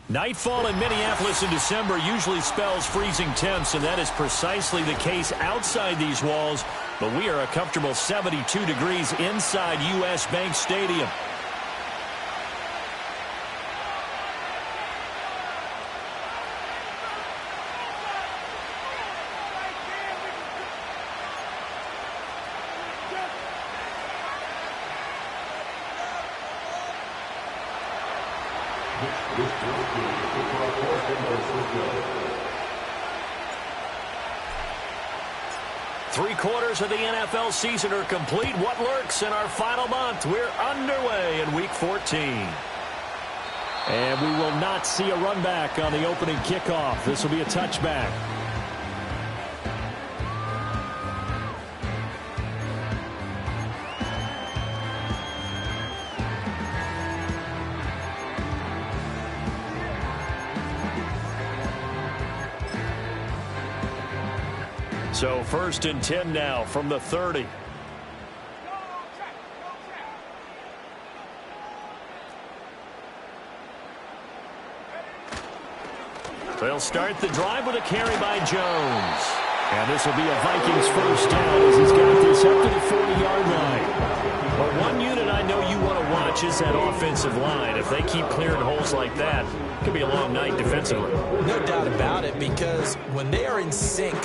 Nightfall in Minneapolis in December usually spells freezing temps, and that is precisely the case outside these walls. But we are a comfortable 72 degrees inside U.S. Bank Stadium. Three-quarters of the NFL season are complete. What lurks in our final month? We're underway in Week 14. And we will not see a run back on the opening kickoff. This will be a touchback. So 1st and 10 now from the 30. They'll start the drive with a carry by Jones. And this will be a Vikings first down as he's got this up to the 40-yard line. But one unit I know you want to watch is that offensive line. If they keep clearing holes like that, it could be a long night defensively. No doubt about it, because when they are in sync,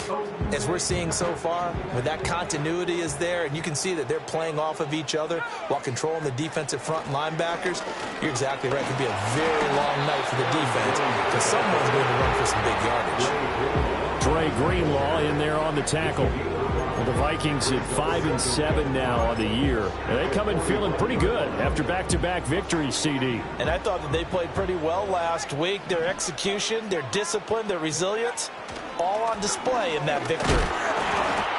as we're seeing so far, when that continuity is there, and you can see that they're playing off of each other while controlling the defensive front linebackers, you're exactly right. It could be a very long night for the defense because someone's going to run for some big yardage. Dre Greenlaw in there on the tackle. Well, the Vikings at 5-7 now on the year. And they come in feeling pretty good after back-to-back victories, CD. And I thought that they played pretty well last week. Their execution, their discipline, their resilience, all on display in that victory.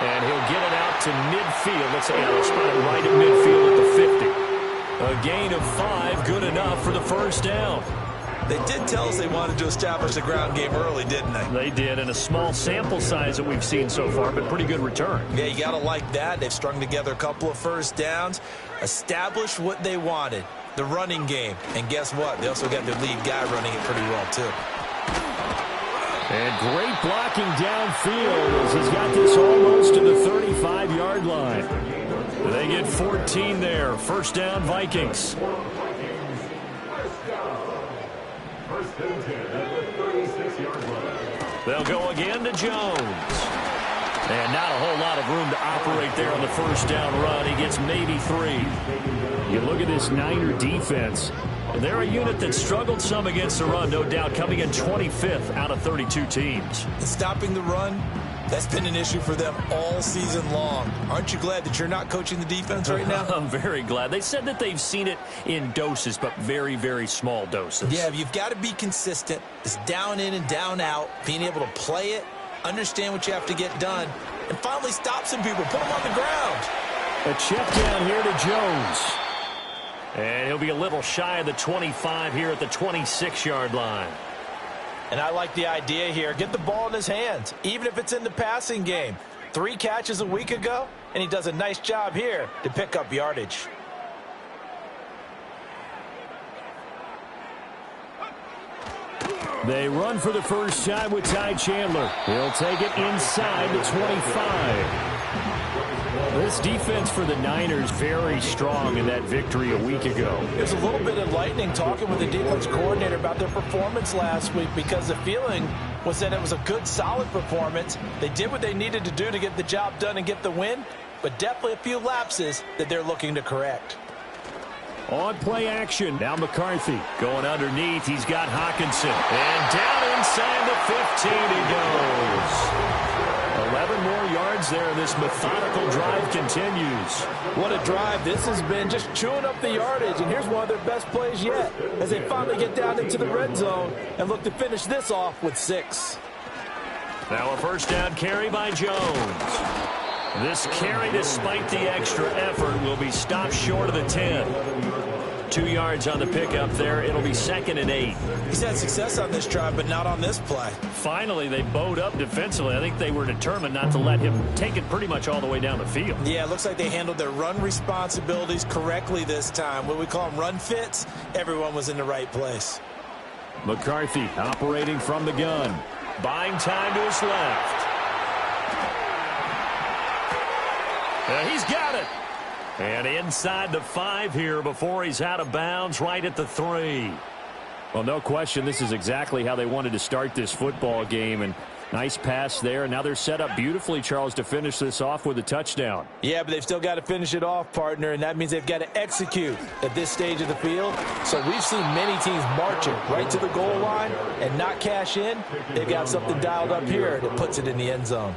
And he'll get it out to midfield. Let's say he'll spot it right at midfield at the 50. A gain of 5, good enough for the first down. They did tell us they wanted to establish the ground game early, didn't they? They did, and a small sample size that we've seen so far, but pretty good return. Yeah, you got to like that. They've strung together a couple of first downs, established what they wanted, the running game. And guess what? They also got their lead guy running it pretty well, too. And great blocking downfield as he's got this almost to the 35-yard line. They get 14 there. First down, Vikings. They'll go again to Jones. And not a whole lot of room to operate there on the first down run. He gets maybe 3. You look at this Niner defense. They're a unit that struggled some against the run, no doubt, coming in 25th out of 32 teams. Stopping the run, that's been an issue for them all season long. Aren't you glad that you're not coaching the defense right now? I'm very glad. They said that they've seen it in doses, but very, very small doses. Yeah, you've got to be consistent. It's down in and down out, being able to play it, understand what you have to get done, and finally stop some people, put them on the ground. A check down here to Jones. And he'll be a little shy of the 25 here at the 26-yard line. And I like the idea here. Get the ball in his hands, even if it's in the passing game. 3 catches a week ago, and he does a nice job here to pick up yardage. They run for the first time with Ty Chandler. He'll take it inside the 25. This defense for the Niners very strong in that victory a week ago. It was a little bit enlightening talking with the defense coordinator about their performance last week because the feeling was that it was a good, solid performance. They did what they needed to do to get the job done and get the win, but definitely a few lapses that they're looking to correct. On play action, now McCarthy going underneath. He's got Hawkinson. And down inside the 15 he goes. 11 more yards there, and this methodical drive continues. What a drive. This has been just chewing up the yardage, and here's one of their best plays yet as they finally get down into the red zone and look to finish this off with 6. Now a first down carry by Jones. This carry, despite the extra effort, will be stopped short of the 10. 2 yards on the pickup there. It'll be 2nd and 8. He's had success on this drive, but not on this play. Finally, they bowed up defensively. I think they were determined not to let him take it pretty much all the way down the field. Yeah, it looks like they handled their run responsibilities correctly this time. What we call them run fits, everyone was in the right place. McCarthy operating from the gun. Buying time to his left. He's got it. And inside the 5 here before he's out of bounds right at the 3. Well, no question, this is exactly how they wanted to start this football game. And nice pass there. Now they're set up beautifully, Charles, to finish this off with a touchdown. Yeah, but they've still got to finish it off, partner, and that means they've got to execute at this stage of the field. So we've seen many teams marching right to the goal line and not cash in. They've got something dialed up here that puts it in the end zone.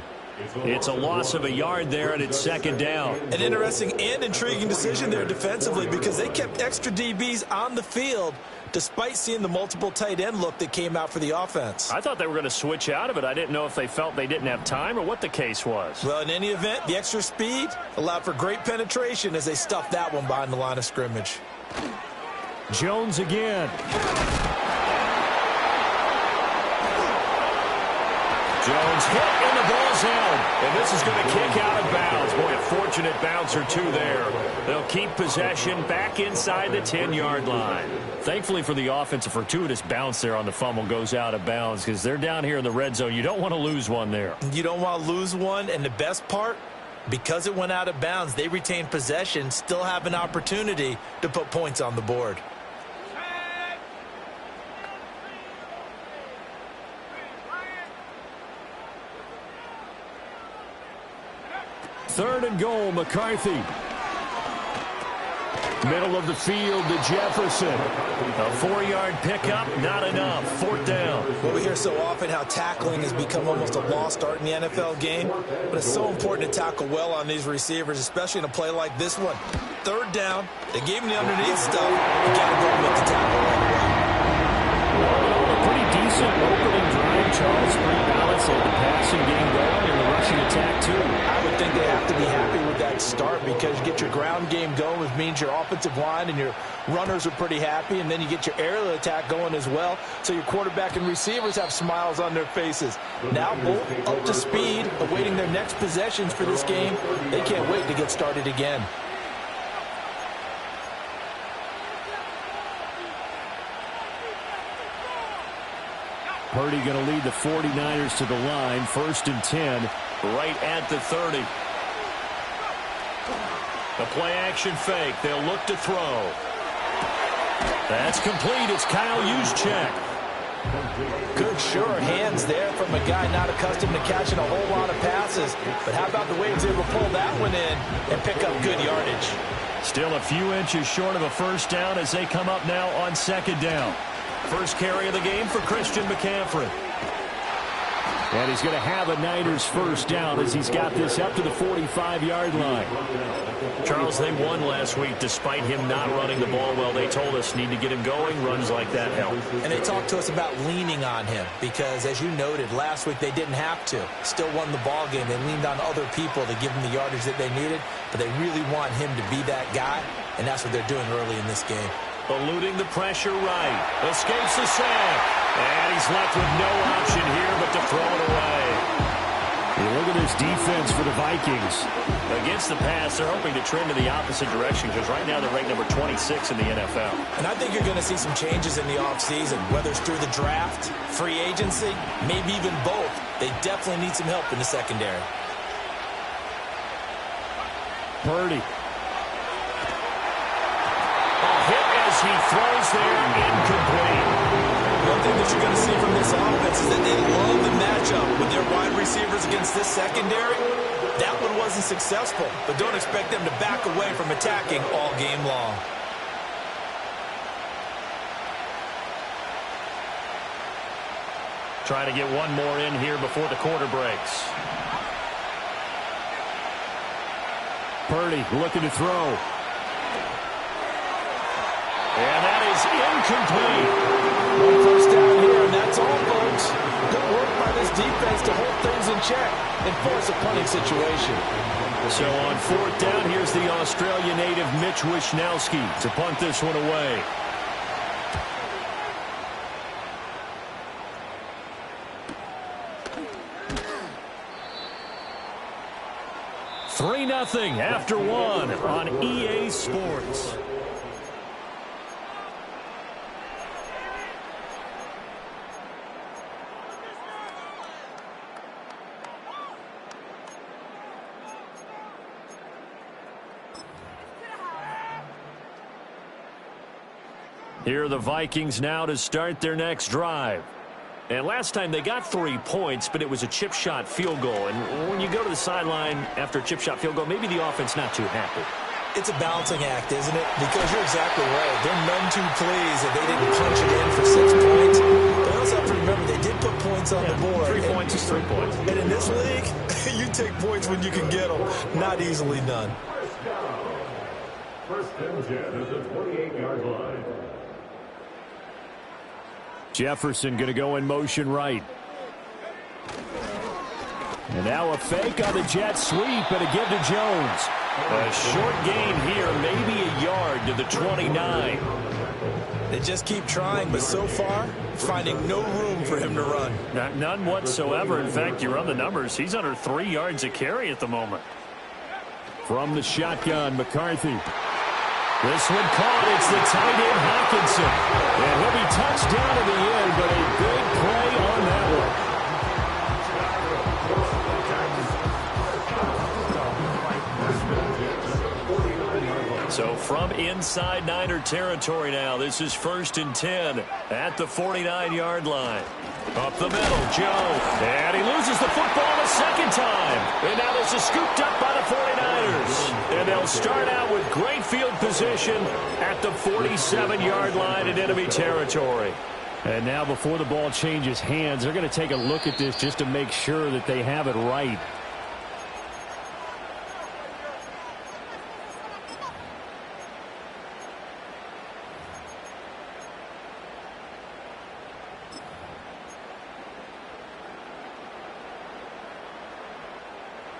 It's a loss of a yard there, and it's second down. An interesting and intriguing decision there defensively because they kept extra DBs on the field despite seeing the multiple tight end look that came out for the offense. I thought they were going to switch out of it. I didn't know if they felt they didn't have time or what the case was. Well, in any event, the extra speed allowed for great penetration as they stuffed that one behind the line of scrimmage. Jones again. Jones hit and the ball's out. And this is going to kick out of bounds. Boy, a fortunate bounce or two there. They'll keep possession back inside the 10-yard line. Thankfully for the offense, a fortuitous bounce there on the fumble goes out of bounds because they're down here in the red zone. You don't want to lose one there. You don't want to lose one, and the best part, because it went out of bounds, they retain possession, still have an opportunity to put points on the board. Third and goal, McCarthy. Middle of the field to Jefferson. A 4-yard pickup, not enough. Fourth down. Well, we hear so often how tackling has become almost a lost art in the NFL game, but it's so important to tackle well on these receivers, especially in a play like this one. Third down, they gave him the underneath stuff. You got to go and make the tackle right away. A pretty decent opening drive, Charles. Pretty balanced at the passing game going and the rushing attack, too. I would think they have to be happy with that start because you get your ground game going, which means your offensive line and your runners are pretty happy, and then you get your aerial attack going as well, so your quarterback and receivers have smiles on their faces. Now both up to speed, awaiting their next possessions for this game. They can't wait to get started again. Purdy going to lead the 49ers to the line. 1st and 10, right at the 30. The play-action fake. They'll look to throw. That's complete. It's Kyle Juszczyk. Good, sure hands there from a guy not accustomed to catching a whole lot of passes. But how about the way he was able to pull that one in and pick up good yardage? Still a few inches short of a first down as they come up now on second down. First carry of the game for Christian McCaffrey. And he's going to have a Niners first down as he's got this up to the 45-yard line. Charles, they won last week despite him not running the ball well. They told us need to get him going. Runs like that help. And they talked to us about leaning on him because, as you noted, last week they didn't have to. Still won the ball game. They leaned on other people to give them the yardage that they needed, but they really want him to be that guy, and that's what they're doing early in this game. Eluding the pressure right. Escapes the sack. And he's left with no option here but to throw it away. You look at this defense for the Vikings. Against the pass, they're hoping to trend in the opposite direction because right now they're ranked number 26 in the NFL. And I think you're going to see some changes in the offseason, whether it's through the draft, free agency, maybe even both. They definitely need some help in the secondary. Purdy. He throws there, incomplete. One thing that you're going to see from this offense is that they love the matchup with their wide receivers against this secondary. That one wasn't successful, but don't expect them to back away from attacking all game long. Trying to get one more in here before the quarter breaks. Purdy looking to throw. And that is incomplete. One first down here, and that's all, folks. Good work by this defense to hold things in check and force a punting situation. So on fourth down, here's the Australia native Mitch Wishnowsky to punt this one away. Three 3-0 after one on EA Sports. Here are the Vikings now to start their next drive. And last time they got 3 points, but it was a chip shot field goal. And when you go to the sideline after a chip shot field goal, maybe the offense not too happy. It's a balancing act, isn't it? Because you're exactly right. They're none too pleased that they didn't punch it in for 6 points. But I also have to remember they did put points on the board. 3 points is 3 points. And in this league, you take points when you can get them. Not easily done. First and 10 at the 28-yard line. Jefferson going to go in motion right. And now a fake on the jet sweep and a give to Jones. A short gain here, maybe a yard to the 29. They just keep trying, but so far, finding no room for him to run. None whatsoever. In fact, you run the numbers. He's under 3 yards a carry at the moment. From the shotgun, McCarthy. This one caught. It's the tight end, Hawkinson. And he'll be touched down in the end, but a big play on that one. So from inside Niner territory now, this is 1st and 10 at the 49-yard line. Up the middle, Joe. And he loses the football a second time. And now this is scooped up by the 49ers. And they'll start out with great field position at the 47-yard line in enemy territory. And now before the ball changes hands, they're going to take a look at this just to make sure that they have it right.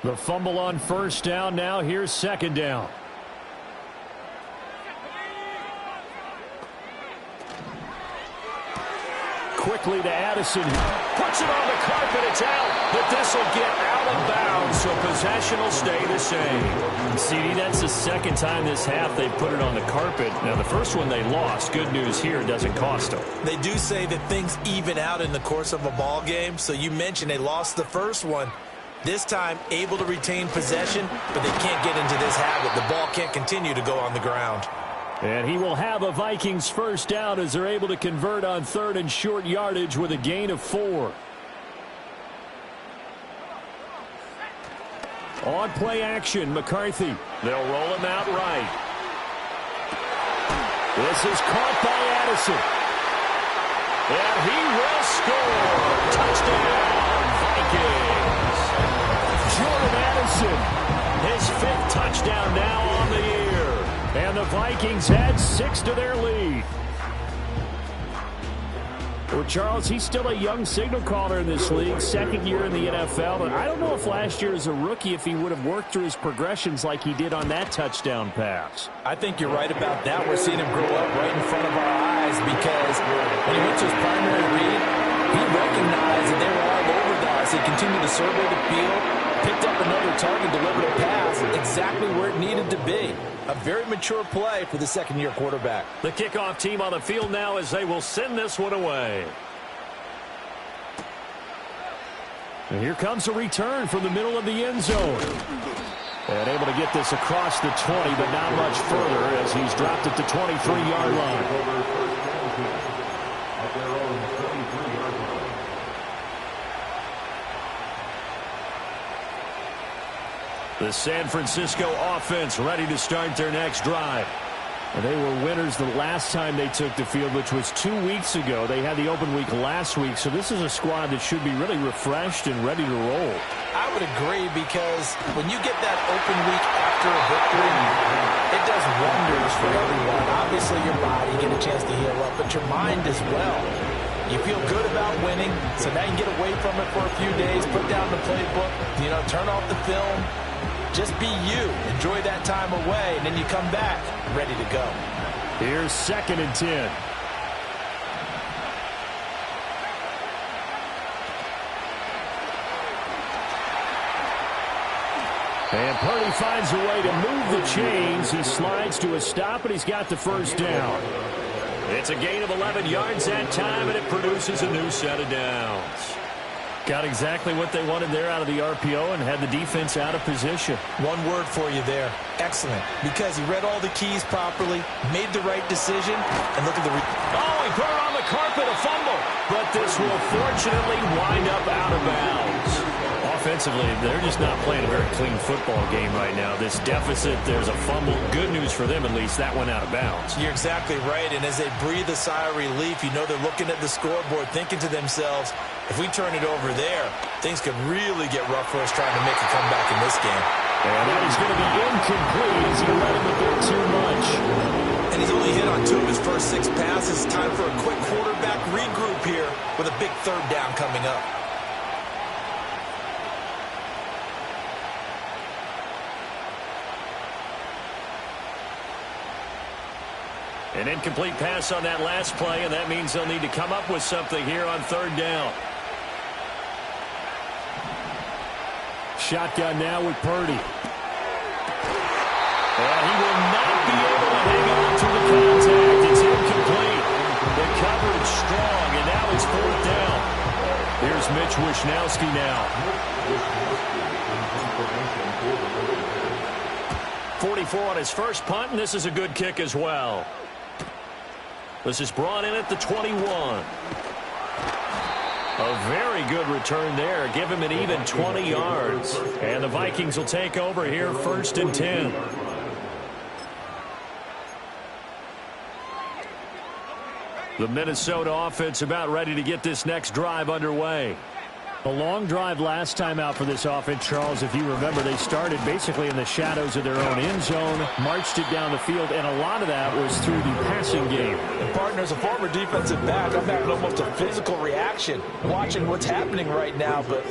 The fumble on first down. Now here's second down. Quickly to Addison. Puts it on the carpet. It's out. But this will get out of bounds, so possession will stay the same. CD, that's the second time this half they put it on the carpet. Now, the first one they lost. Good news here, it doesn't cost them. They do say that things even out in the course of a ball game. So you mentioned they lost the first one. This time, able to retain possession, but they can't get into this habit. The ball can't continue to go on the ground. And he will have a Vikings first down as they're able to convert on 3rd and short yardage with a gain of 4. On play action, McCarthy. They'll roll him out right. This is caught by Addison. And he will score. Touchdown, Vikings. Jordan Addison, his 5th touchdown now on the year. And the Vikings add 6 to their lead. Well, Charles, he's still a young signal caller in this league, 2nd year in the NFL. And I don't know if last year as a rookie, if he would have worked through his progressions like he did on that touchdown pass. I think you're right about that. We're seeing him grow up right in front of our eyes because when he went to his primary read, he recognized that they were all over us. He continued to survey the field, picked up another target, delivered a pass exactly where it needed to be. A very mature play for the 2nd-year quarterback. The kickoff team on the field now as they will send this one away. And here comes a return from the middle of the end zone. And able to get this across the 20, but not much further as he's dropped at the 23-yard line. The San Francisco offense ready to start their next drive. And they were winners the last time they took the field, which was 2 weeks ago. They had the open week last week, so this is a squad that should be really refreshed and ready to roll. I would agree because when you get that open week after a victory, it does wonders for everyone. Obviously, your body get a chance to heal up, but your mind as well. You feel good about winning, so now you can get away from it for a few days, put down the playbook, turn off the film. Just be you. Enjoy that time away, and then you come back ready to go. Here's 2nd and 10. And Purdy finds a way to move the chains. He slides to a stop, and he's got the first down. It's a gain of 11 yards that time, and it produces a new set of downs. Got exactly what they wanted there out of the RPO and had the defense out of position. One word for you there. Excellent. Because he read all the keys properly, made the right decision, and look at the... Oh, he put it on the carpet, a fumble. But this will fortunately wind up out of bounds. Offensively, they're just not playing a very clean football game right now. This deficit, there's a fumble. Good news for them, at least. That went out of bounds. You're exactly right. And as they breathe a sigh of relief, you know they're looking at the scoreboard, thinking to themselves, if we turn it over there, things could really get rough for us trying to make a comeback in this game. And that is going to be incomplete as he let him a bit too much. And he's only hit on 2 of his first 6 passes. Time for a quick quarterback regroup here with a big third down coming up. An incomplete pass on that last play, and that means they'll need to come up with something here on third down. Shotgun now with Purdy. And he will not be able to hang on to the contact. It's incomplete. The coverage strong, and now it's fourth down. Here's Mitch Wishnowski now. 44 on his first punt, and this is a good kick as well. This is brought in at the 21. A very good return there. Give him an even 20 yards. And the Vikings will take over here, 1st and 10. The Minnesota offense about ready to get this next drive underway. A long drive last time out for this offense, Charles. If you remember, they started basically in the shadows of their own end zone, marched it down the field, and a lot of that was through the passing game. And partner, as a former defensive back, I'm having almost a physical reaction watching what's happening right now. But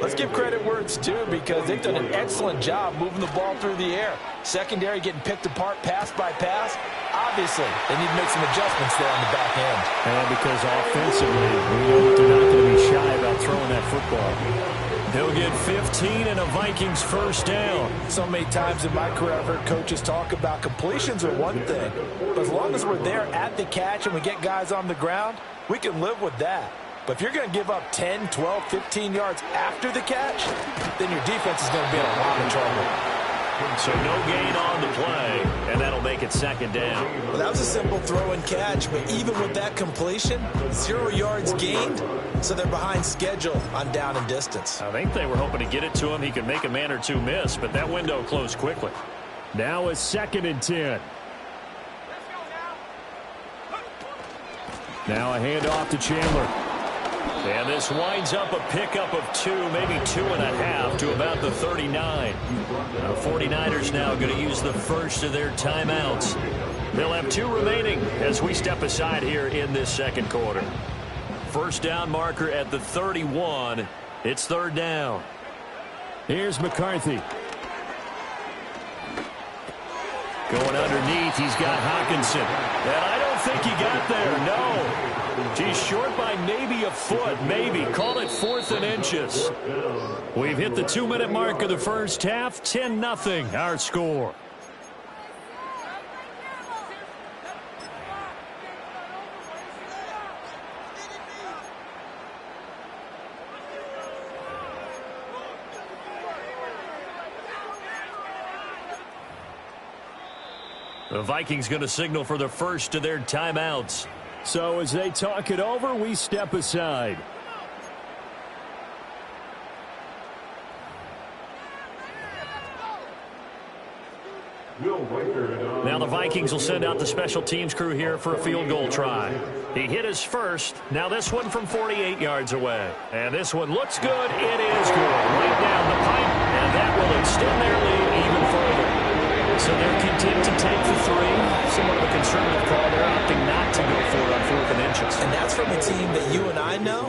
let's give credit where it's due, because they've done an excellent job moving the ball through the air. Secondary getting picked apart pass by pass. Obviously, they need to make some adjustments there on the back end. And because offensively, we know that they're not going to be shy about throwing that football. He'll get 15 and a Vikings first down. So many times in my career, I've heard coaches talk about completions are one thing. But as long as we're there at the catch and we get guys on the ground, we can live with that. But if you're going to give up 10, 12, 15 yards after the catch, then your defense is going to be in a lot of trouble. So no gain on the play, and that'll make it 2nd down. Well, that was a simple throw and catch, but even with that completion, 0 yards gained, so they're behind schedule on down and distance. I think they were hoping to get it to him. He could make a man or two miss, but that window closed quickly. Now a 2nd and 10. Now a handoff to Chandler. And this winds up a pickup of 2, maybe 2.5 to about the 39. The 49ers now going to use the first of their timeouts. They'll have 2 remaining as we step aside here in this 2nd quarter. First down marker at the 31. It's 3rd down. Here's McCarthy. Going underneath, he's got Hockenson. And I don't think he got there, no. He's short by maybe a foot, maybe. Call it 4th and inches. We've hit the 2-minute mark of the first half. 10-0, our score. The Vikings going to signal for the first of their timeouts. So as they talk it over, we step aside. Now the Vikings will send out the special teams crew here for a field goal try. He hit his first. Now this one from 48 yards away. And this one looks good. It is good. Right down the pipe. And that will extend their lead even further. So they're content to take the 3. Somewhat of a conservative call. They're opting not to go for it on 4th and inches. And that's from a team that you and I know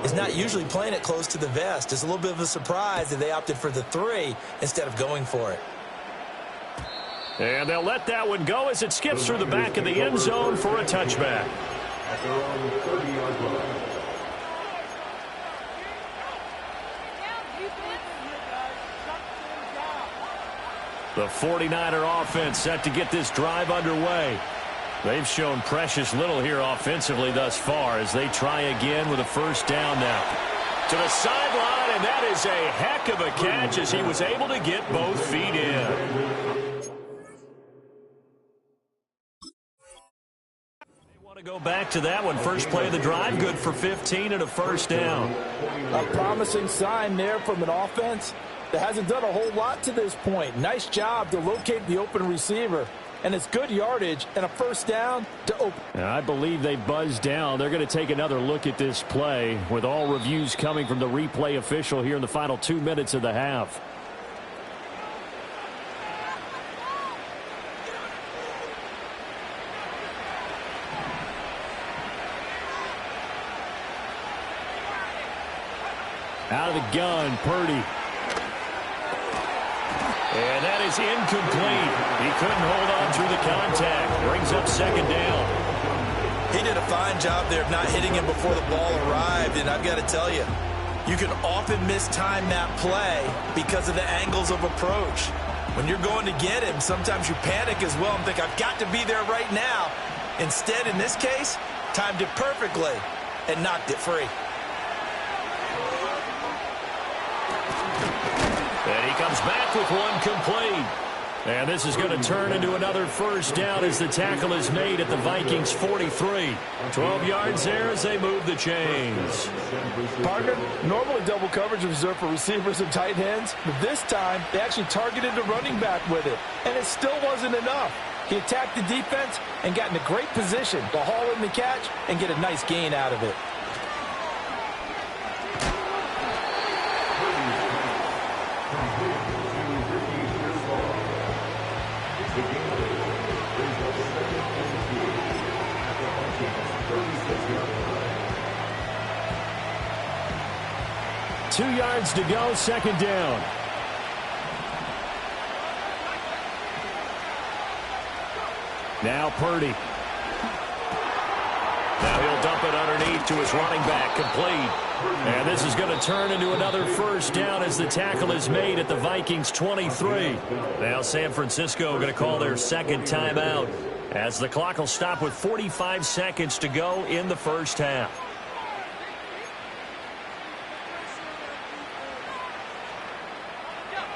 is not usually playing it close to the vest. It's a little bit of a surprise that they opted for the 3 instead of going for it. And they'll let that one go as it skips through the back of the end zone for a touchback. The 49er offense set to get this drive underway. They've shown precious little here offensively thus far as they try again with a first down now. To the sideline, and that is a heck of a catch as he was able to get both feet in. They want to go back to that one. First play of the drive, good for 15 and a first down. A promising sign there from an offense that hasn't done a whole lot to this point. Nice job to locate the open receiver. And it's good yardage and a first down to open. I believe they buzzed down. They're going to take another look at this play with all reviews coming from the replay official here in the final 2 minutes of the half. Out of the gun, Purdy. And that is incomplete. He couldn't hold on through the contact. Brings up second down. He did a fine job there of not hitting him before the ball arrived. And I've got to tell you, you can often mistime that play because of the angles of approach. When you're going to get him, sometimes you panic as well and think, I've got to be there right now. Instead, in this case, timed it perfectly and knocked it free. And he comes back with one complete. And this is going to turn into another first down as the tackle is made at the Vikings 43. 12 yards there as they move the chains. Partner, normally double coverage is reserved for receivers and tight ends, but this time they actually targeted the running back with it, and it still wasn't enough. He attacked the defense and got in a great position to haul in the catch and get a nice gain out of it. Two yards to go, second down. Now Purdy. Now he'll dump it underneath to his running back, complete. And this is going to turn into another first down as the tackle is made at the Vikings 23. Now San Francisco going to call their second timeout as the clock will stop with 45 seconds to go in the first half.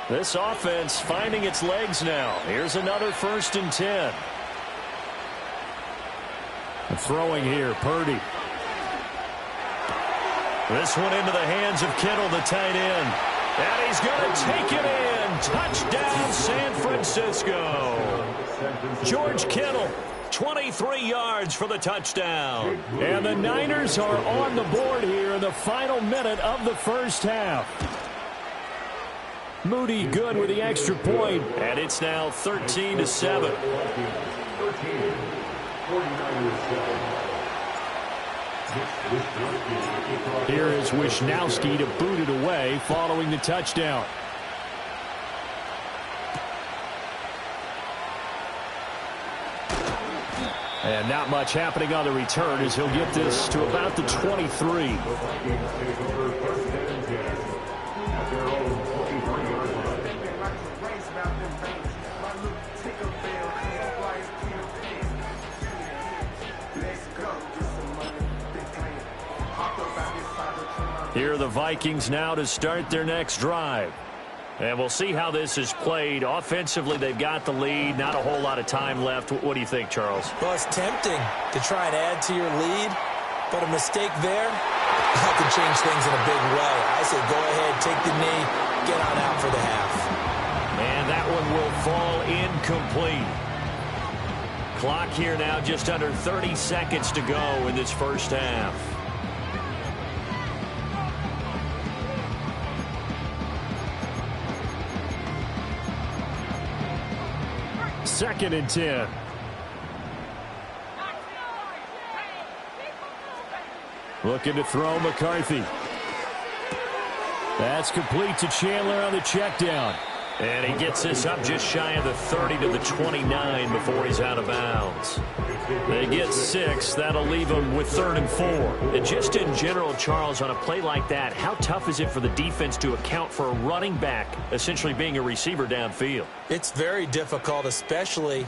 This offense finding its legs now. Here's another 1st and 10. Throwing here, Purdy. This one into the hands of Kittle, the tight end. And he's going to take it in. Touchdown, San Francisco. George Kittle, 23 yards for the touchdown. And the Niners are on the board here in the final minute of the first half. Moody good with the extra point, and it's now 13-7. Here is Wisnowski to boot it away following the touchdown. And not much happening on the return as he'll get this to about the 23. Here are the Vikings now to start their next drive. And we'll see how this is played. Offensively, they've got the lead. Not a whole lot of time left. What do you think, Charles? Well, it's tempting to try and add to your lead, but a mistake there, that can change things in a big way. I say go ahead, take the knee, get on out for the half. And that one will fall incomplete. Clock here now just under 30 seconds to go in this first half. Second and 10. Looking to throw McCarthy. That's complete to Chandler on the check down. And he gets this up just shy of the 30 to the 29 before he's out of bounds. They get 6. That'll leave them with 3rd and 4. And just in general, Charles, on a play like that, how tough is it for the defense to account for a running back essentially being a receiver downfield? It's very difficult, especially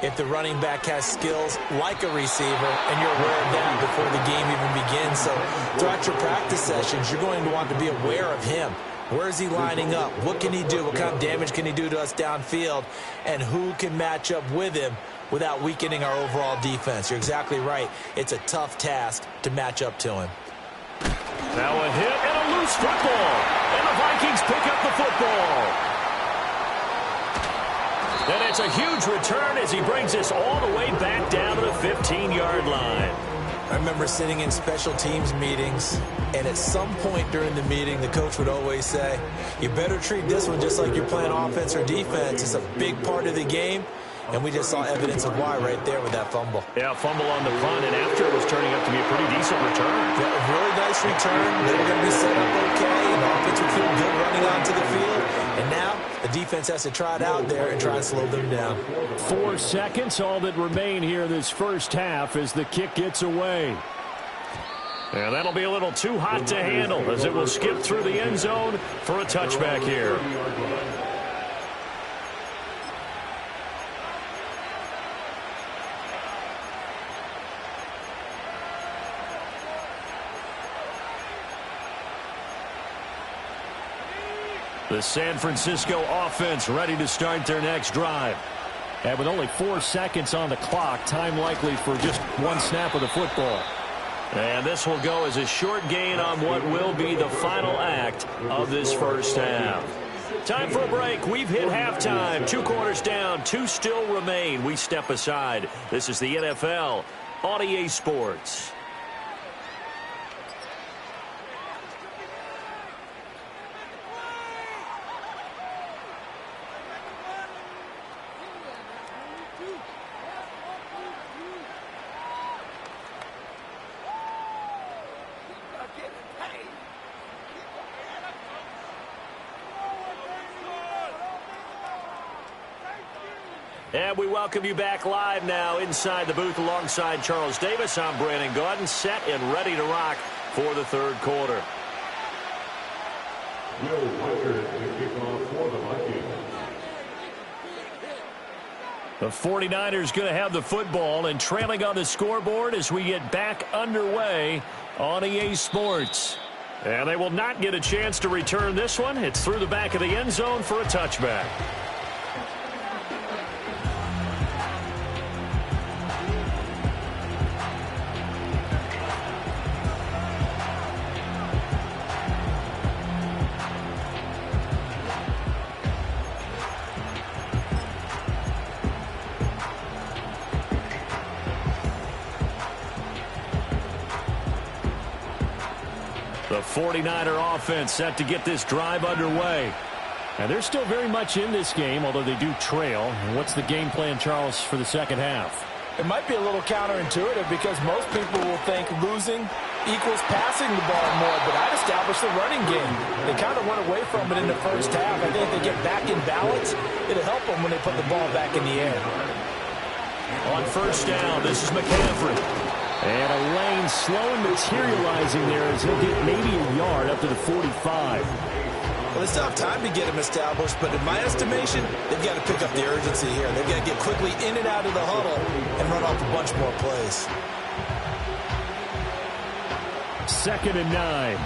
if the running back has skills like a receiver, and you're aware of that before the game even begins. So throughout your practice sessions, you're going to want to be aware of him. Where is he lining up? What can he do? What kind of damage can he do to us downfield? And who can match up with him without weakening our overall defense? You're exactly right. It's a tough task to match up to him. Now a hit and a loose football. And the Vikings pick up the football. And it's a huge return as he brings us all the way back down to the 15-yard line. I remember sitting in special teams meetings, and at some point during the meeting, the coach would always say, you better treat this one just like you're playing offense or defense. It's a big part of the game. And we just saw evidence of why right there with that fumble. Yeah, fumble on the punt, and after it was turning out to be a pretty decent return. Yeah, a really nice return. They were going to be set up okay, and the offense would feel good running onto the field. And now the defense has to try it out there and try and slow them down. 4 seconds, all that remain here this first half as the kick gets away. And that'll be a little too hot to handle as it will skip through the end zone for a touchback here. The San Francisco offense ready to start their next drive. And with only 4 seconds on the clock, time likely for just one snap of the football. And this will go as a short gain on what will be the final act of this first half. Time for a break. We've hit halftime. 2 quarters down, 2 still remain. We step aside. This is the NFL on EA Sports. And we welcome you back live now inside the booth alongside Charles Davis. I'm Brandon Gaudin, set and ready to rock for the third quarter. The 49ers going to have the football and trailing on the scoreboard as we get back underway on EA Sports. And they will not get a chance to return this one. It's through the back of the end zone for a touchback. The 49er offense set to get this drive underway. And they're still very much in this game, although they do trail. And what's the game plan, Charles, for the second half? It might be a little counterintuitive because most people will think losing equals passing the ball more, but I'd establish the running game. They kind of went away from it in the first half. I think if they get back in balance, it'll help them when they put the ball back in the air. On first down, this is McCaffrey. And a lane slowly materializing there as he'll get maybe a yard up to the 45. Well, they still have time to get him established, but in my estimation, they've got to pick up the urgency here. They've got to get quickly in and out of the huddle and run off a bunch more plays. 2nd and 9.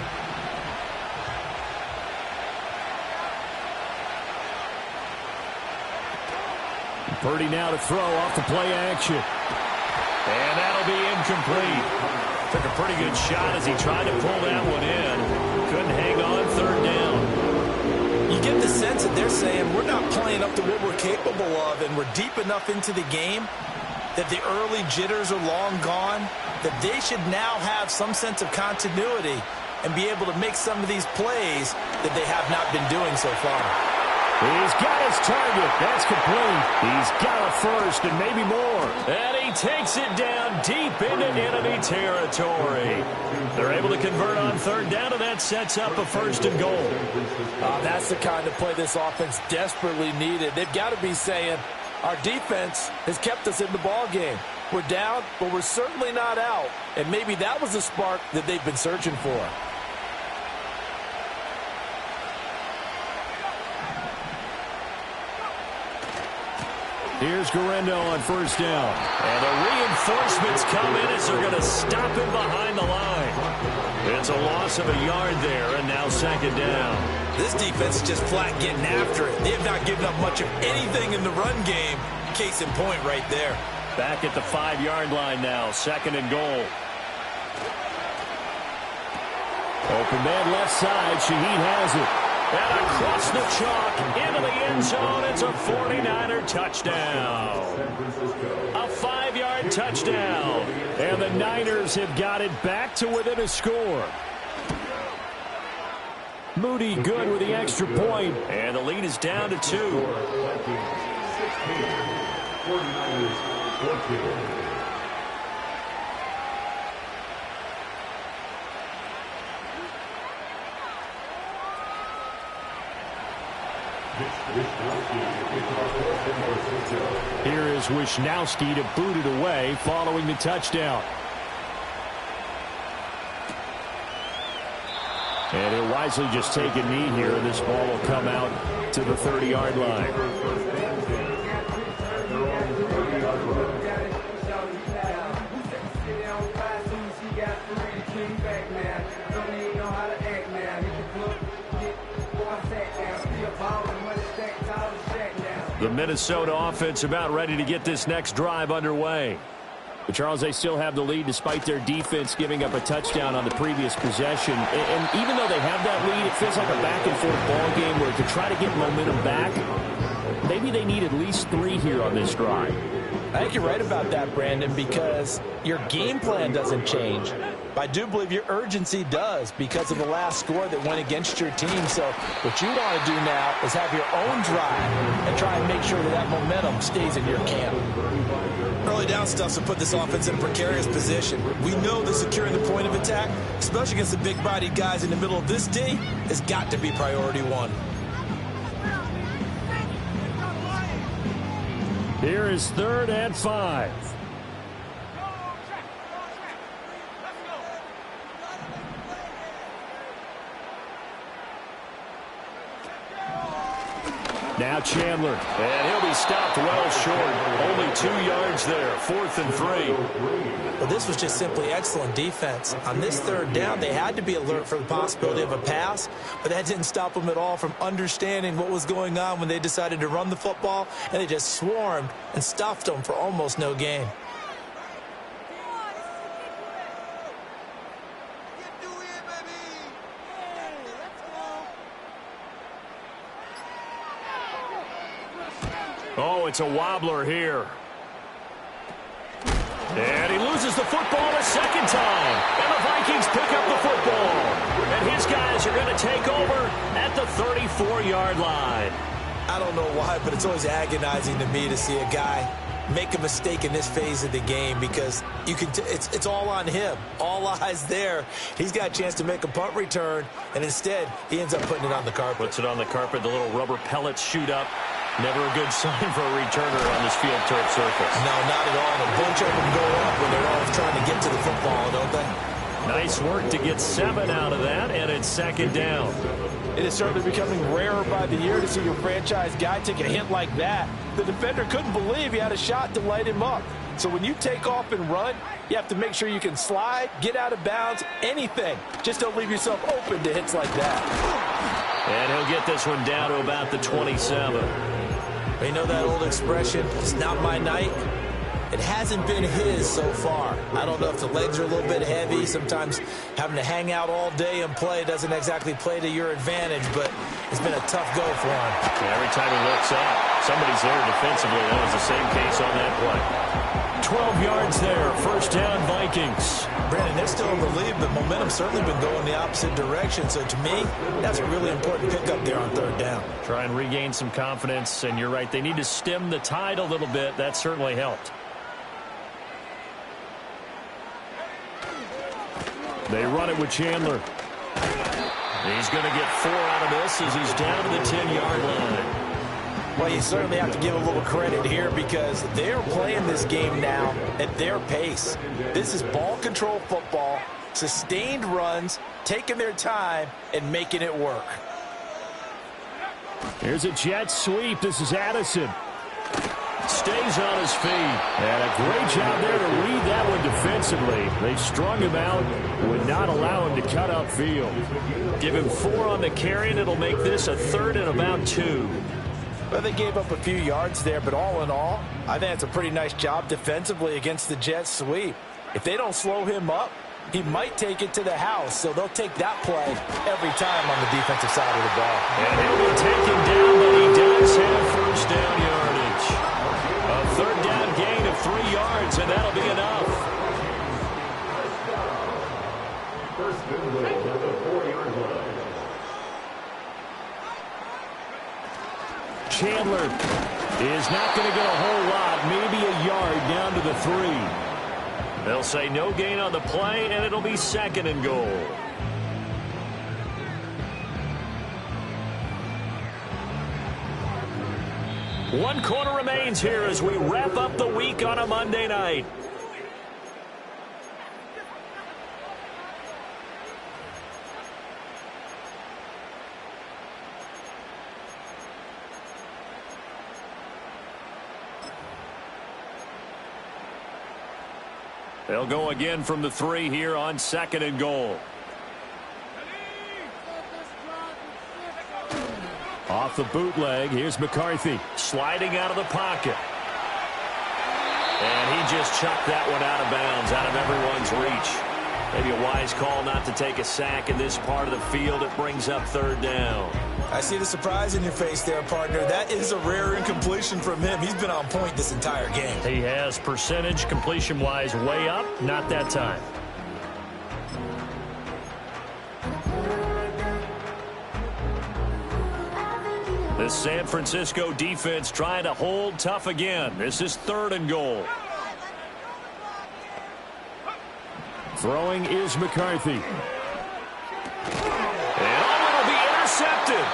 Purdy now to throw off the play action. And that'll be incomplete. Took a pretty good shot as he tried to pull that one in. Couldn't hang on 3rd down. You get the sense that they're saying we're not playing up to what we're capable of, and we're deep enough into the game that the early jitters are long gone, that they should now have some sense of continuity and be able to make some of these plays that they have not been doing so far. He's got his target. That's complete. He's got a first and maybe more. And he takes it down deep into enemy territory. They're able to convert on 3rd down, and that sets up a 1st and goal. That's the kind of play this offense desperately needed. They've got to be saying, our defense has kept us in the ball game. We're down, but we're certainly not out. And maybe that was the spark that they've been searching for. Here's Garendo on first down. And the reinforcements come in as they're going to stop him behind the line. It's a loss of a yard there, and now second down. This defense is just flat getting after it. They have not given up much of anything in the run game. Case in point right there. Back at the 5-yard line now, second and goal. Open man left side, Shaheed has it. And across the chalk, into the end zone, it's a 49er touchdown. A 5-yard touchdown. And the Niners have got it back to within a score. Moody good with the extra point. And the lead is down to 2. 49ers 14. Here is Wisnowski to boot it away following the touchdown. And he'll wisely just take a knee here, and this ball will come out to the 30-yard line. The Minnesota offense about ready to get this next drive underway. But Charles, they still have the lead despite their defense giving up a touchdown on the previous possession. And even though they have that lead, it feels like a back-and-forth ball game where to try to get momentum back, maybe they need at least 3 here on this drive. I think you're right about that, Brandon, because your game plan doesn't change. But I do believe your urgency does because of the last score that went against your team. So what you want to do now is have your own drive and try and make sure that that momentum stays in your camp. Early down stuff to put this offense in a precarious position. We know that securing the point of attack, especially against the big-bodied guys in the middle of this D, has got to be priority 1. Here is 3rd and 5. Now Chandler, and he'll be stopped well short. Only 2 yards there, 4th and 3. Well, this was just simply excellent defense. On this 3rd down, they had to be alert for the possibility of a pass, but that didn't stop them at all from understanding what was going on when they decided to run the football, and they just swarmed and stuffed them for almost no gain. Oh, it's a wobbler here. And he loses the football a second time. And the Vikings pick up the football. And his guys are going to take over at the 34-yard line. I don't know why, but it's always agonizing to me to see a guy make a mistake in this phase of the game because you can it's all on him. All eyes there. He's got a chance to make a punt return, and instead he ends up putting it on the carpet. Puts it on the carpet. The little rubber pellets shoot up. Never a good sign for a returner on this field turf surface. No, not at all. And a bunch of them go up when they're all trying to get to the football, don't they? Nice work to get 7 out of that, and it's 2nd down. It is certainly becoming rarer by the year to see your franchise guy take a hit like that. The defender couldn't believe he had a shot to light him up. So when you take off and run, you have to make sure you can slide, get out of bounds, anything. Just don't leave yourself open to hits like that. And he'll get this one down to about the 27. You know that old expression, it's not my night? It hasn't been his so far. I don't know if the legs are a little bit heavy. Sometimes having to hang out all day and play doesn't exactly play to your advantage, but it's been a tough go for him. Yeah, every time he looks up, somebody's there defensively. That was the same case on that play. 12 yards there, 1st down Vikings. Brandon, they're still in the lead, but momentum's certainly been going the opposite direction. So to me, that's a really important pickup there on 3rd down. Try and regain some confidence, and you're right. They need to stem the tide a little bit. That certainly helped. They run it with Chandler. He's going to get 4 out of this as he's down to the 10-yard line. Well, you certainly have to give a little credit here because they're playing this game now at their pace. This is ball control football, sustained runs, taking their time, and making it work. Here's a jet sweep. This is Addison. Stays on his feet. And a great job there to read that one defensively. They strung him out, would not allow him to cut upfield. Give him 4 on the carry, and it'll make this a 3rd and about 2. Well, they gave up a few yards there, but all in all, I think it's a pretty nice job defensively against the Jets sweep. If they don't slow him up, he might take it to the house, so they'll take that play every time on the defensive side of the ball. And he'll be taken down, but he does have first down yardage. A 3rd down gain of 3 yards, and that'll be enough. First and goal at the 4-yard line. Chandler is not going to get a whole lot, maybe a yard down to the 3. They'll say no gain on the play, and it'll be 2nd and goal. One quarter remains here as we wrap up the week on a Monday night. They'll go again from the 3 here on 2nd and goal. Off the bootleg, here's McCarthy sliding out of the pocket. And he just chucked that one out of bounds, out of everyone's reach. Maybe a wise call not to take a sack in this part of the field. It brings up 3rd down. I see the surprise in your face there, partner. That is a rare incompletion from him. He's been on point this entire game. He has percentage completion-wise way up, not that time. The San Francisco defense trying to hold tough again. This is 3rd and goal. Throwing is McCarthy. And it'll be intercepted.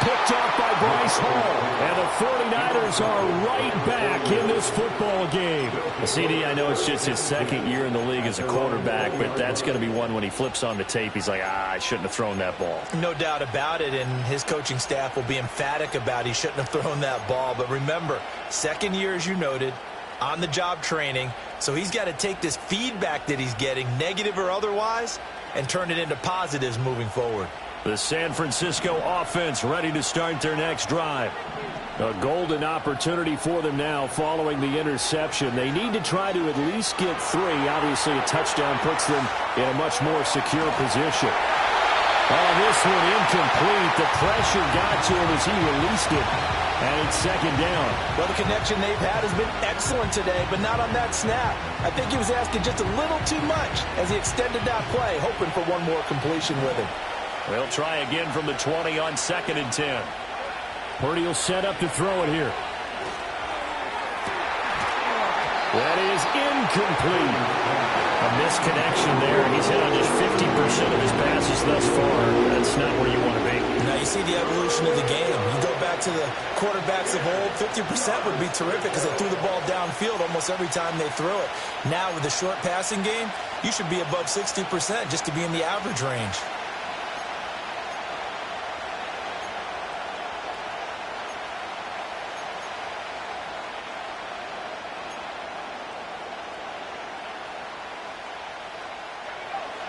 Picked off by Bryce Hall. And the 49ers are right back in this football game. CD, I know it's just his 2nd year in the league as a quarterback, but that's going to be one when he flips on the tape. He's like, I shouldn't have thrown that ball. No doubt about it, and his coaching staff will be emphatic about he shouldn't have thrown that ball. But remember, 2nd year, as you noted, on-the-job training. So he's got to take this feedback that he's getting, negative or otherwise, and turn it into positives moving forward. The San Francisco offense ready to start their next drive. A golden opportunity for them now following the interception. They need to try to at least get 3. Obviously, a touchdown puts them in a much more secure position. Oh, this one incomplete. The pressure got to him as he released it. And it's 2nd down. Well, the connection they've had has been excellent today, but not on that snap. I think he was asking just a little too much as he extended that play, hoping for one more completion with him. They'll try again from the 20 on 2nd and 10. Purdy will set up to throw it here. That is incomplete. A misconnection there. He's hit on just 50% of his passes thus far. That's not where you want to be. Now you see the evolution of the game. You go back to the quarterbacks of old, 50% would be terrific because they threw the ball downfield almost every time they threw it. Now with the short passing game, you should be above 60% just to be in the average range.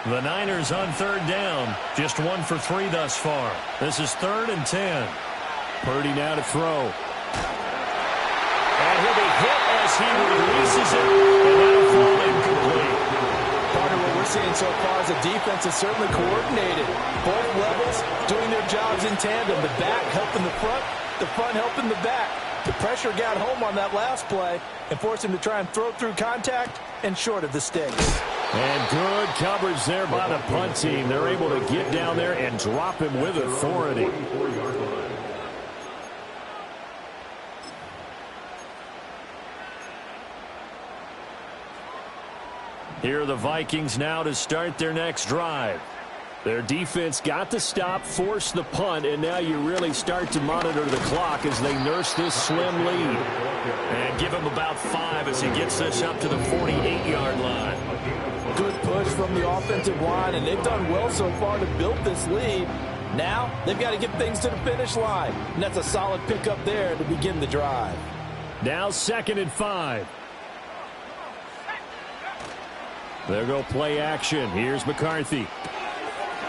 The Niners on 3rd down. Just 1 for 3 thus far. This is 3rd and 10. Purdy now to throw. And he'll be hit as he releases it. And that'll fall incomplete. Part of what we're seeing so far is the defense is certainly coordinated. Both levels doing their jobs in tandem. The back helping the front helping the back. The pressure got home on that last play and forced him to try and throw through contact and short of the sticks. And good coverage there by the punt team. They're able to get down there and drop him with authority. Here are the Vikings now to start their next drive. Their defense got the stop, forced the punt, and now you really start to monitor the clock as they nurse this slim lead. And give him about 5 as he gets this up to the 48-yard line. Good push from the offensive line, and they've done well so far to build this lead. Now they've got to get things to the finish line, and that's a solid pickup there to begin the drive. Now 2nd and 5. They'll go play action. Here's McCarthy.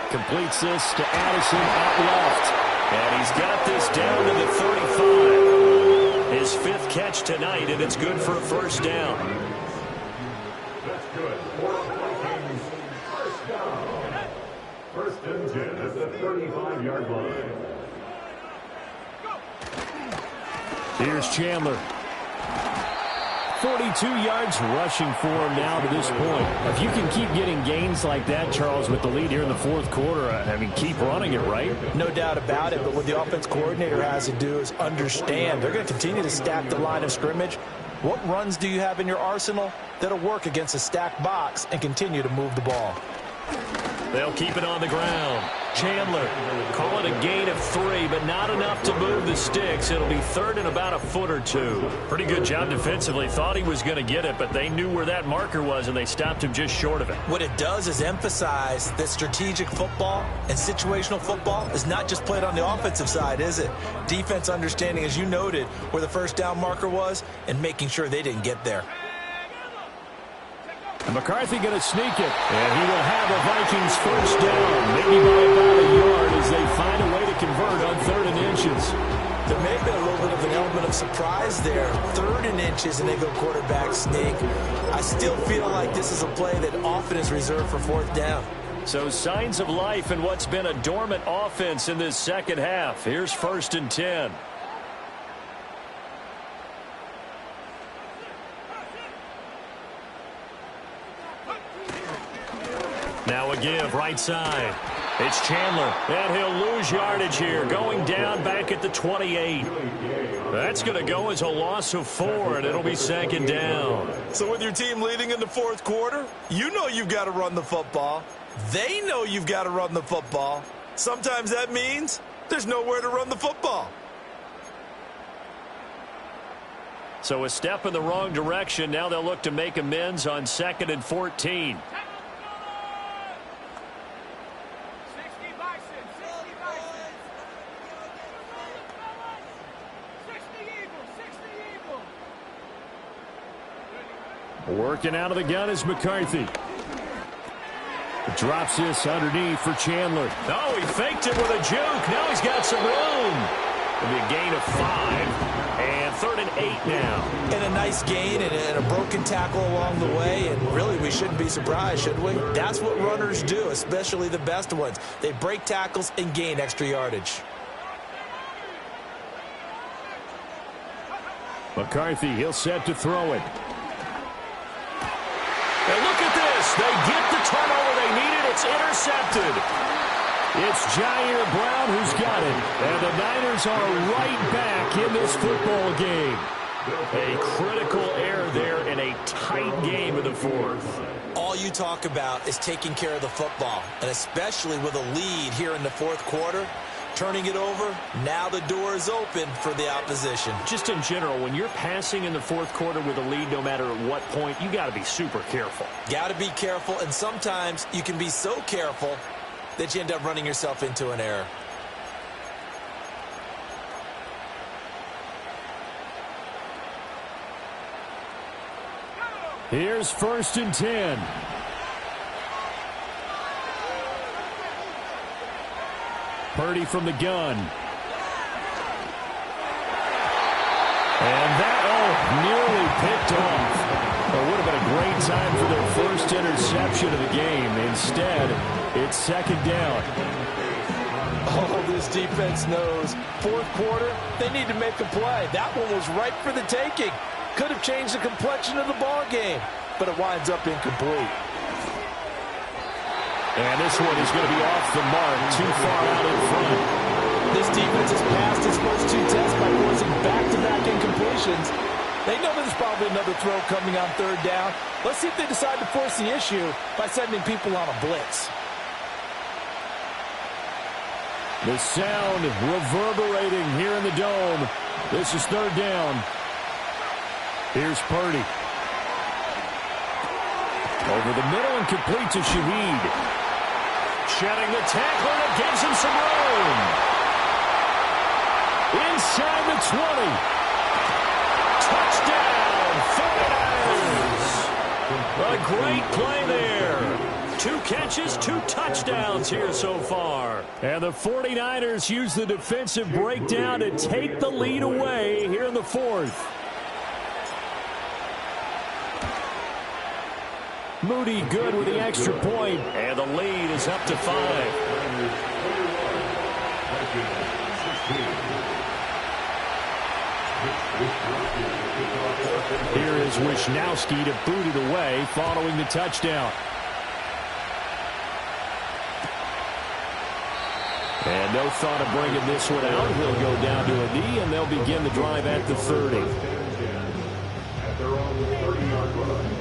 Completes this to Addison out left. And he's got this down to the 35. His 5th catch tonight, and it's good for a first down. That's good. 4 Vikings. First down. 1st and 10 at the 35-yard line. Here's Chandler. 42 yards rushing for him now to this point. If you can keep getting gains like that, Charles, with the lead here in the 4th quarter, I mean, keep running it, right? No doubt about it, but what the offense coordinator has to do is understand they're going to continue to stack the line of scrimmage. What runs do you have in your arsenal that'll work against a stacked box and continue to move the ball? They'll keep it on the ground. Chandler, call it a gain of 3, but not enough to move the sticks. It'll be 3rd and about a foot or 2. Pretty good job defensively. Thought he was going to get it, but they knew where that marker was, and they stopped him just short of it. What it does is emphasize that strategic football and situational football is not just played on the offensive side, is it? Defense understanding, as you noted, where the first down marker was and making sure they didn't get there. And McCarthy going to sneak it, and he will have a Vikings first down, maybe by about a yard as they find a way to convert on 3rd and inches. There may have been a little bit of an element of surprise there. 3rd and inches, and they go quarterback sneak. I still feel like this is a play that often is reserved for 4th down. So signs of life in what's been a dormant offense in this second half. Here's 1st and 10. Now a give, right side. It's Chandler, and he'll lose yardage here, going down back at the 28. That's going to go as a loss of 4, and it'll be 2nd down. So with your team leading in the 4th quarter, you know you've got to run the football. They know you've got to run the football. Sometimes that means there's nowhere to run the football. So a step in the wrong direction. Now they'll look to make amends on 2nd and 14. Working out of the gun is McCarthy. Drops this underneath for Chandler. Oh, he faked it with a juke. Now he's got some room. It'll be a gain of 5. And 3rd and 8 now. And a nice gain and a broken tackle along the way. And really, we shouldn't be surprised, should we? That's what runners do, especially the best ones. They break tackles and gain extra yardage. McCarthy, he'll set to throw it. And look at this. They get the turnover they needed. It's intercepted. It's Jair Brown who's got it. And the Niners are right back in this football game. A critical error there in a tight game in the 4th. All you talk about is taking care of the football, and especially with a lead here in the 4th quarter. Turning it over, now the door is open for the opposition. Just in general, when you're passing in the 4th quarter with a lead, no matter at what point, you got to be super careful. Got to be careful, and sometimes you can be so careful that you end up running yourself into an error. Here's 1st and 10. Purdy from the gun. And that, nearly picked off. It would have been a great time for their first interception of the game. Instead, it's 2nd down. Oh, this defense knows. 4th quarter, they need to make a play. That one was ripe for the taking. Could have changed the complexion of the ball game, but it winds up incomplete. And this one is going to be off the mark, too far out in front. This defense has passed its first 2 tests by forcing back-to-back incompletions. They know there's probably another throw coming on 3rd down. Let's see if they decide to force the issue by sending people on a blitz. The sound reverberating here in the dome. This is 3rd down. Here's Purdy. Over the middle and complete to Shaheed. Shedding the tackler, and it gives him some room. Inside the 20. A great play there. 2 catches, 2 touchdowns here so far. And the 49ers use the defensive breakdown to take the lead away here in the 4th. Moody good with the extra point, and the lead is up to 5. Here is Wisnowski to boot it away following the touchdown. And no thought of bringing this one out. He'll go down to a knee, and they'll begin the drive at the 30. At their own 30-yard line.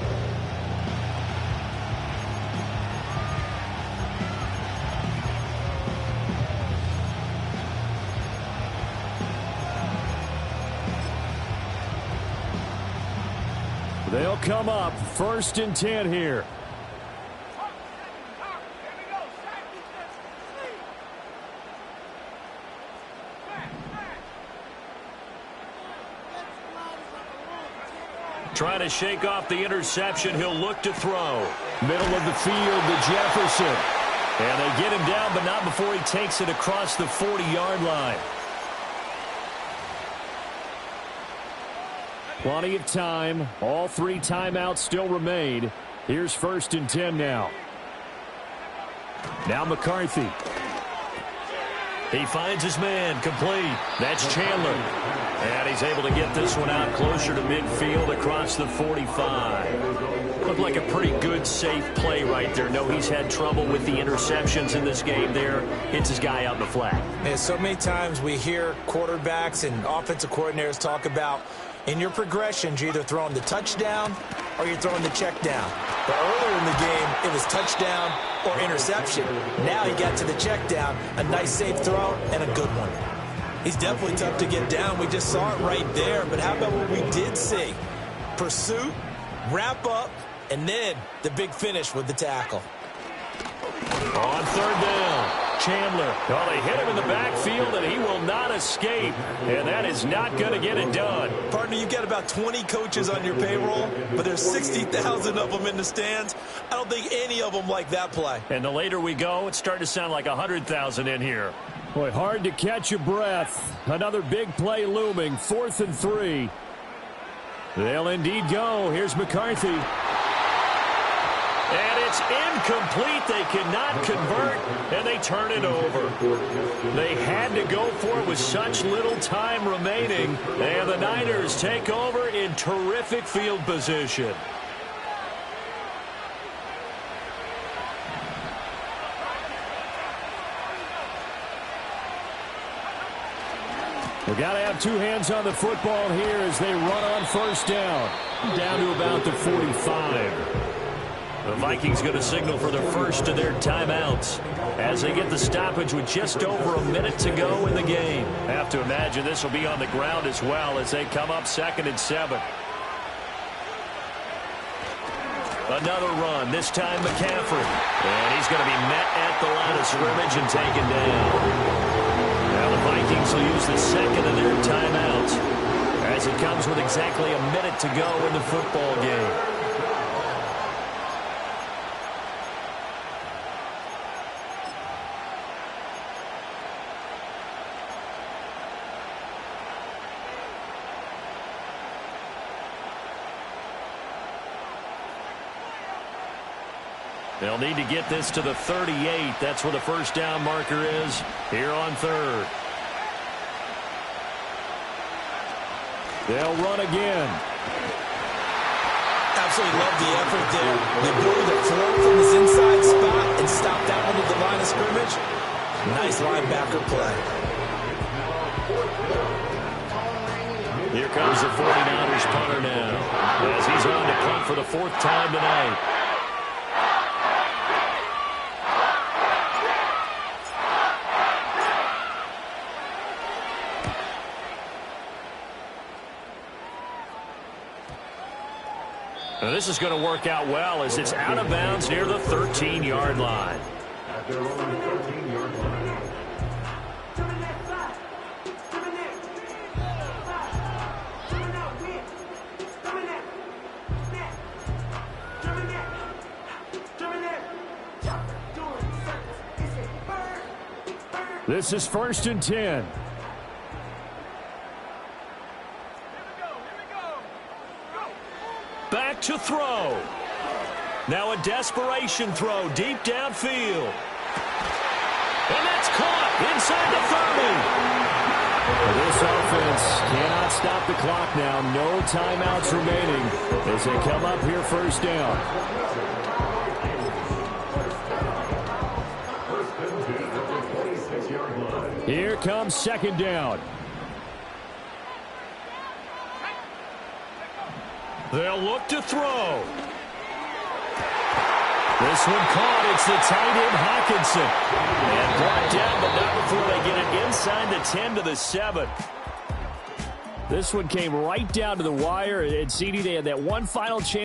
They'll come up 1st and 10 here. Trying to shake off the interception. He'll look to throw. Middle of the field to Jefferson. And they get him down, but not before he takes it across the 40-yard line. Plenty of time. All 3 timeouts still remain. Here's 1st and 10 now. Now McCarthy. He finds his man, complete. That's Chandler. And he's able to get this one out closer to midfield across the 45. Looked like a pretty good, safe play right there. No, he's had trouble with the interceptions in this game there. Hits his guy out in the flat. And so many times we hear quarterbacks and offensive coordinators talk about in your progressions, you're either throwing the touchdown or you're throwing the check down. But earlier in the game, it was touchdown or interception. Now he got to the check down, a nice safe throw, and a good one. He's definitely tough to get down. We just saw it right there. But how about what we did see? Pursuit, wrap up, and then the big finish with the tackle. On 3rd down. Chandler. Well, they hit him in the backfield, and he will not escape. And that is not going to get it done. Partner, you've got about 20 coaches on your payroll, but there's 60,000 of them in the stands. I don't think any of them like that play. And the later we go, it's starting to sound like 100,000 in here. Boy, hard to catch your breath. Another big play looming. 4th and 3. They'll indeed go. Here's McCarthy. And it's incomplete. They cannot convert, and they turn it over. They had to go for it with such little time remaining, and the Niners take over in terrific field position. We've got to have 2 hands on the football here as they run on 1st down. Down to about the 45. The Vikings going to signal for the first of their timeouts as they get the stoppage with just over a minute to go in the game. Have to imagine this will be on the ground as well as they come up 2nd and 7. Another run, this time McCaffrey. And he's going to be met at the line of scrimmage and taken down. Now the Vikings will use the 2nd of their timeouts as it comes with exactly a minute to go in the football game. They'll need to get this to the 38. That's where the 1st down marker is here on 3rd. They'll run again. Absolutely love the effort there. The ability to throw from his inside spot and stop that one at the line of scrimmage. Nice linebacker play. Here comes the 49ers punter now as he's on to punt for the 4th time tonight. Now this is going to work out well as it's out of bounds near the 13-yard line. At their own 13-yard line. This is 1st and 10. Back to throw. Now a desperation throw deep downfield. And that's caught inside the 30. This offense cannot stop the clock now. No timeouts remaining as they come up here 1st down. Here comes 2nd down. They'll look to throw. This one caught. It's the tight end, Hawkinson. And brought down, but not before they get it inside the 10 to the 7. This one came right down to the wire. And CD, they had that one final chance.